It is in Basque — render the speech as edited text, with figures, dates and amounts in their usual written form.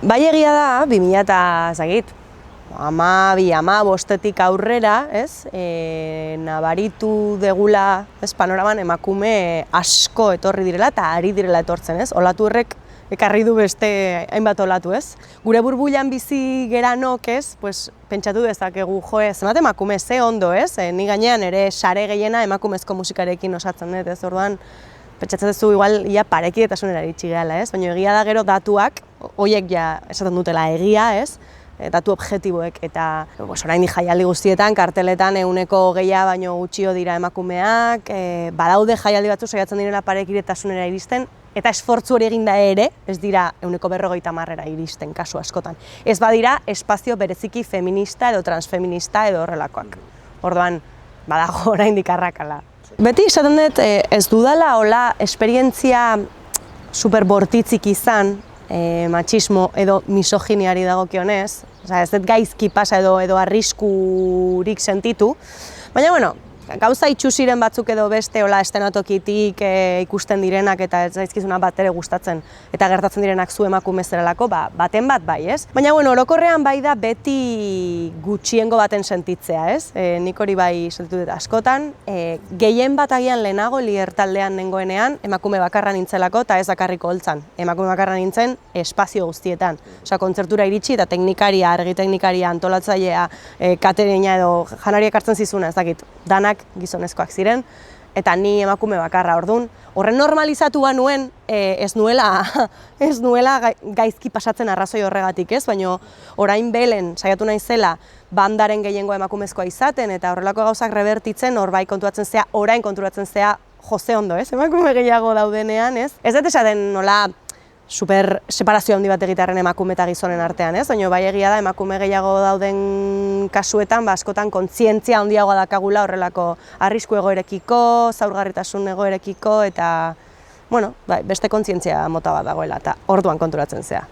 Bai egia da, 2012 aurrera, ez, nabaritu degula, ez, panoraman emakume asko etorri direla eta ari direla etortzen, ez, olatu horrek ekarri du beste hainbat olatu, ez. Gure burbuilan bizi geranok, ez, pues, pentsatu dezakegu, zenbat emakume, ze ondo, ez, ni gainean ere sare gehiena emakumezko musikarekin osatzen dut, ez, orduan, pentsatzen duzu igual ia parekidetasunera iritsi gehala, ez, baina egia da gero datuak, horiek ja esaten dutela egia, ez, datu objektiboek eta oraindik jaialdi guztietan, karteletan 100 baino gutxio dira emakumeak, badaude jaialdi batzu saiatzen direla parekidetasunera iristen, eta esfortzu hori eginda ere, ez dira 150 iristen kasu askotan. Ez badira espazio bereziki feminista edo transfeminista edo horrelakoak. Orduan, badago oraindik arrakala. Beti esaten dut ez dudala hola esperientzia super bortitzik izan, matxismo edo misoginiari dagokionez, ez dut gaizki pasa edo arriskurik sentitu, baina bueno, gauza itxusiren batzuk edo beste hola estenatokitik ikusten direnak eta ez zaizkizuna bat ere gustatzen eta gertatzen direnak zu emakume zerelako, baten bat bai, ez? Baina bueno, orokorrean bai da beti gutxiengo baten sentitzea, ez? Nik hori bai sentitu dut askotan, gehien bat agian lehenago Lier taldean nengoenean emakume bakarra nintzelako eta ez bakarriko holtzan. Emakume bakarra nintzen espazio guztietan. Osea, kontzertura iritsi eta teknikaria, argi teknikaria, antolatzailea, katerina edo janariak hartzen zizuna, ez dakit, danak gizonezkoak ziren, eta ni emakume bakarra, orduan. Horren normalizatua nuen, ez nuela gaizki pasatzen arrazoi horregatik, ez? Baina orain belen saiatu naizela bandaren gehiengo emakumezkoa izaten eta horrelako gauzak rebertitzen, hor bai konturatzen zea, orain konturatzen zea jose ondo, ez? Emakume gehiago daudenean, ez? Ez dut esaten nola super separazio handi bat egitearen emakume eta gizonen artean, ez? Baina bai egia da emakume gehiago dauden kasuetan, askotan kontzientzia handiagoa dakagula horrelako arrisku egoerekiko, zaurgarritasun egoerekiko eta, bueno, beste kontzientzia mota bat dagoela eta orduan konturatzen zea.